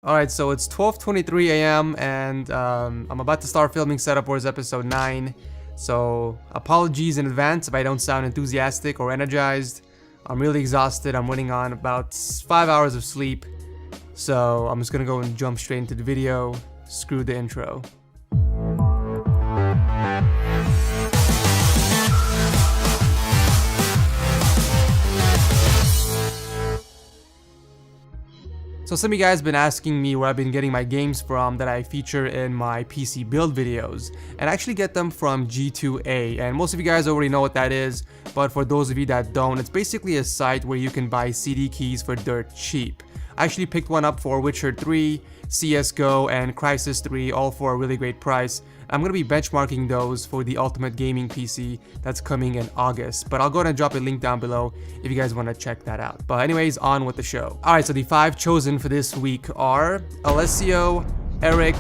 Alright, so it's 12:23 a.m. and I'm about to start filming Setup Wars episode 9. So apologies in advance if I don't sound enthusiastic or energized. I'm really exhausted. I'm running on about 5 hours of sleep. So I'm just gonna go and jump straight into the video. Screw the intro. So some of you guys have been asking me where I've been getting my games from that I feature in my PC build videos, and I actually get them from G2A, and most of you guys already know what that is, but for those of you that don't, it's basically a site where you can buy CD keys for dirt cheap. I actually picked one up for Witcher 3, CSGO, and Crysis 3, all for a really great price. I'm going to be benchmarking those for the Ultimate Gaming PC that's coming in August, but I'll go ahead and drop a link down below if you guys want to check that out. But anyways, on with the show. Alright, so the 5 chosen for this week are Alessio, Eric,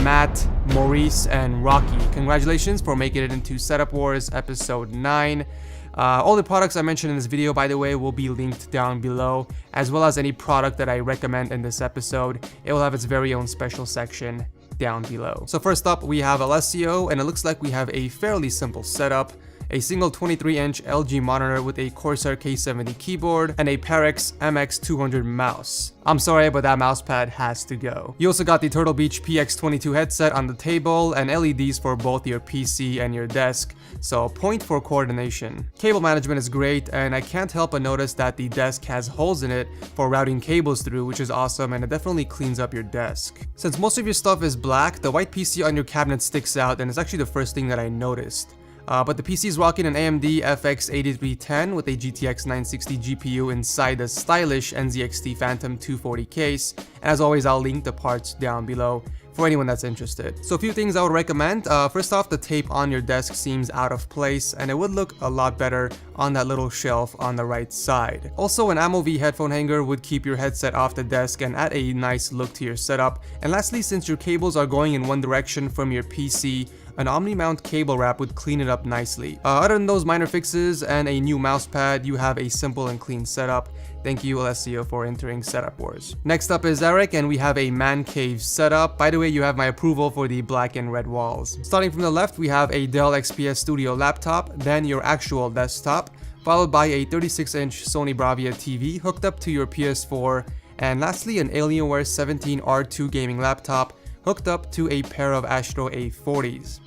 Matt, Maurice, and Rocky. Congratulations for making it into Setup Wars episode 9. All the products I mentioned in this video, by the way, will be linked down below, as well as any product that I recommend in this episode. It will have its very own special section down below. So first up, we have Alessio, and it looks like we have a fairly simple setup. A single 23-inch LG monitor with a Corsair K70 keyboard and a Parex MX200 mouse. I'm sorry, but that mousepad has to go. You also got the Turtle Beach PX22 headset on the table and LEDs for both your PC and your desk, so point for coordination. Cable management is great, and I can't help but notice that the desk has holes in it for routing cables through, which is awesome, and it definitely cleans up your desk. Since most of your stuff is black, the white PC on your cabinet sticks out, and it's actually the first thing that I noticed. But the PC is rocking an AMD FX 8310 with a GTX 960 GPU inside the stylish NZXT Phantom 240 case, and as always I'll link the parts down below for anyone that's interested. So a few things I would recommend. First off, the tape on your desk seems out of place, and it would look a lot better on that little shelf on the right side. Also, an AMOV headphone hanger would keep your headset off the desk and add a nice look to your setup. And lastly, since your cables are going in one direction from your PC, an Omni-mount cable wrap would clean it up nicely. Other than those minor fixes and a new mousepad, you have a simple and clean setup. Thank you, Alessio, for entering Setup Wars. Next up is Eric, and we have a man cave setup. By the way, you have my approval for the black and red walls. Starting from the left, we have a Dell XPS Studio laptop, then your actual desktop, followed by a 36-inch Sony Bravia TV hooked up to your PS4, and lastly an Alienware 17R2 gaming laptop hooked up to a pair of Astro A40s.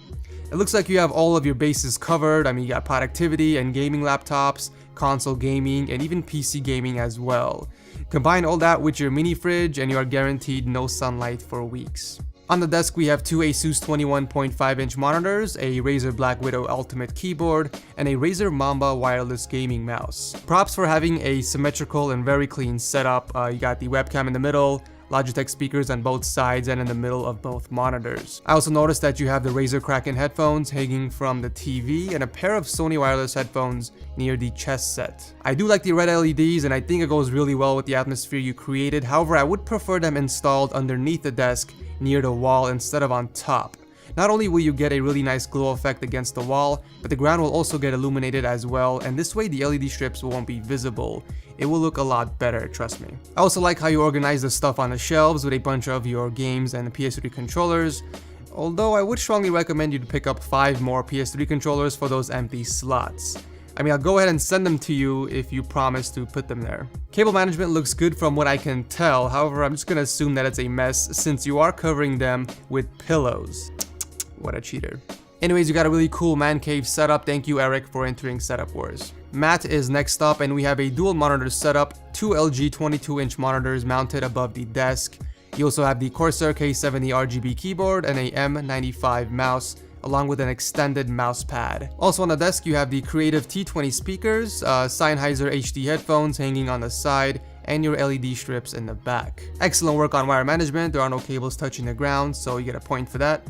It looks like you have all of your bases covered. I mean, you got productivity and gaming laptops, console gaming, and even PC gaming as well. Combine all that with your mini fridge and you are guaranteed no sunlight for weeks. On the desk, we have two Asus 21.5-inch monitors, a Razer Black Widow Ultimate keyboard, and a Razer Mamba wireless gaming mouse. Props for having a symmetrical and very clean setup. You got the webcam in the middle, Logitech speakers on both sides and in the middle of both monitors. I also noticed that you have the Razer Kraken headphones hanging from the TV and a pair of Sony wireless headphones near the chest set. I do like the red LEDs, and I think it goes really well with the atmosphere you created. However, I would prefer them installed underneath the desk near the wall instead of on top. Not only will you get a really nice glow effect against the wall, but the ground will also get illuminated as well, and this way the LED strips won't be visible. It will look a lot better, trust me. I also like how you organize the stuff on the shelves with a bunch of your games and the PS3 controllers, although I would strongly recommend you to pick up 5 more PS3 controllers for those empty slots. I mean, I'll go ahead and send them to you if you promise to put them there. Cable management looks good from what I can tell, however I'm just gonna assume that it's a mess since you are covering them with pillows. What a cheater. Anyways, you got a really cool man cave setup. Thank you, Eric, for entering Setup Wars. Matt is next up, and we have a dual monitor setup, 2 LG 22-inch monitors mounted above the desk. You also have the Corsair K70 RGB keyboard and a M95 mouse, along with an extended mouse pad. Also on the desk, you have the Creative T20 speakers, Sennheiser HD headphones hanging on the side, and your LED strips in the back. Excellent work on wire management. There are no cables touching the ground, so you get a point for that.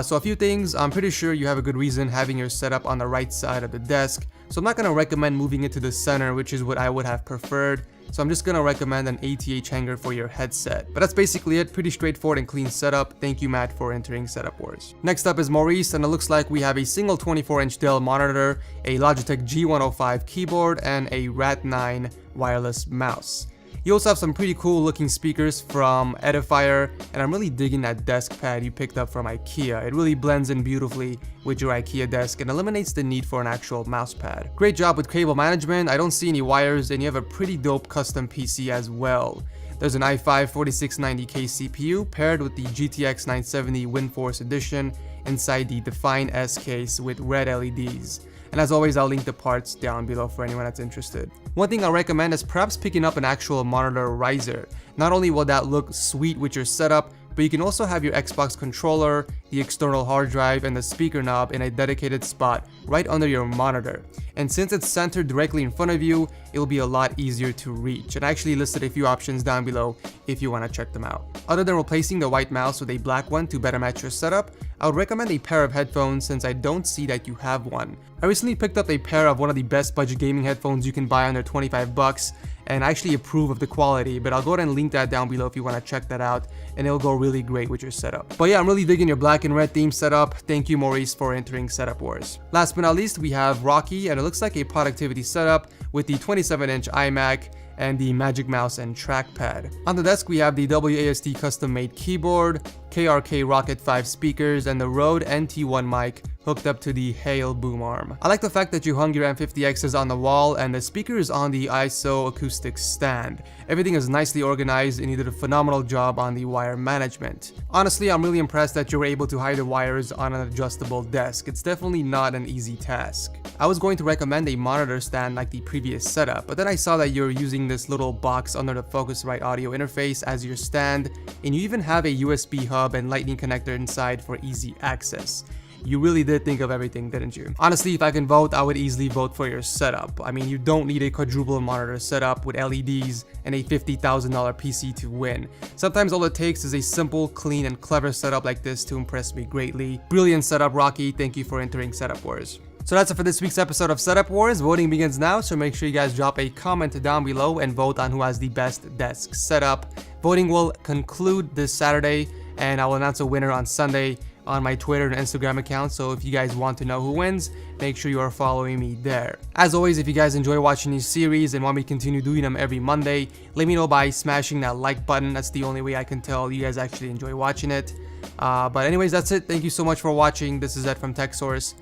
So a few things. I'm pretty sure you have a good reason having your setup on the right side of the desk, so I'm not going to recommend moving it to the center, which is what I would have preferred. So I'm just going to recommend an ATH hanger for your headset. But that's basically it. Pretty straightforward and clean setup. Thank you, Matt, for entering Setup Wars. Next up is Maurice, and it looks like we have a single 24-inch Dell monitor, a Logitech G105 keyboard, and a Rat9 wireless mouse. You also have some pretty cool looking speakers from Edifier, and I'm really digging that desk pad you picked up from IKEA. It really blends in beautifully with your IKEA desk and eliminates the need for an actual mouse pad. Great job with cable management. I don't see any wires, and you have a pretty dope custom PC as well. There's an i5 4690K CPU paired with the GTX 970 WindForce Edition inside the Define S case with red LEDs. And as always, I'll link the parts down below for anyone that's interested. One thing I'll recommend is perhaps picking up an actual monitor riser. Not only will that look sweet with your setup, but you can also have your Xbox controller, the external hard drive, and the speaker knob in a dedicated spot right under your monitor. And since it's centered directly in front of you, it'll be a lot easier to reach. And I actually listed a few options down below if you want to check them out. Other than replacing the white mouse with a black one to better match your setup, I would recommend a pair of headphones since I don't see that you have one. I recently picked up a pair of one of the best budget gaming headphones you can buy under 25 bucks, and I actually approve of the quality, but I'll go ahead and link that down below if you want to check that out, and it'll go really great with your setup. But yeah, I'm really digging your black and red theme setup. Thank you, Maurice, for entering Setup Wars. Last but not least, we have Rocky, and it looks like a productivity setup with the 27-inch iMac and the Magic Mouse and trackpad. On the desk, we have the WASD custom-made keyboard, KRK Rocket 5 speakers, and the Rode NT1 mic hooked up to the Hale boom arm. I like the fact that you hung your M50Xs on the wall and the speaker is on the ISO acoustic stand. Everything is nicely organized and you did a phenomenal job on the wire management. Honestly, I'm really impressed that you were able to hide the wires on an adjustable desk. It's definitely not an easy task. I was going to recommend a monitor stand like the previous setup, but then I saw that you're using this little box under the Focusrite audio interface as your stand, and you even have a USB hub and lightning connector inside for easy access. You really did think of everything, didn't you? Honestly, if I can vote, I would easily vote for your setup. I mean, you don't need a quadruple monitor setup with LEDs and a $50,000 PC to win. Sometimes all it takes is a simple, clean, and clever setup like this to impress me greatly. Brilliant setup, Rocky. Thank you for entering Setup Wars. So that's it for this week's episode of Setup Wars. Voting begins now, so make sure you guys drop a comment down below and vote on who has the best desk setup. Voting will conclude this Saturday, and I will announce a winner on Sunday on my Twitter and Instagram account, so if you guys want to know who wins, make sure you are following me there. As always, if you guys enjoy watching these series and want me to continue doing them every Monday, let me know by smashing that like button. That's the only way I can tell you guys actually enjoy watching it. But anyways, that's it. Thank you so much for watching. This is Ed from TechSource.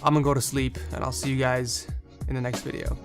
I'm gonna go to sleep, and I'll see you guys in the next video.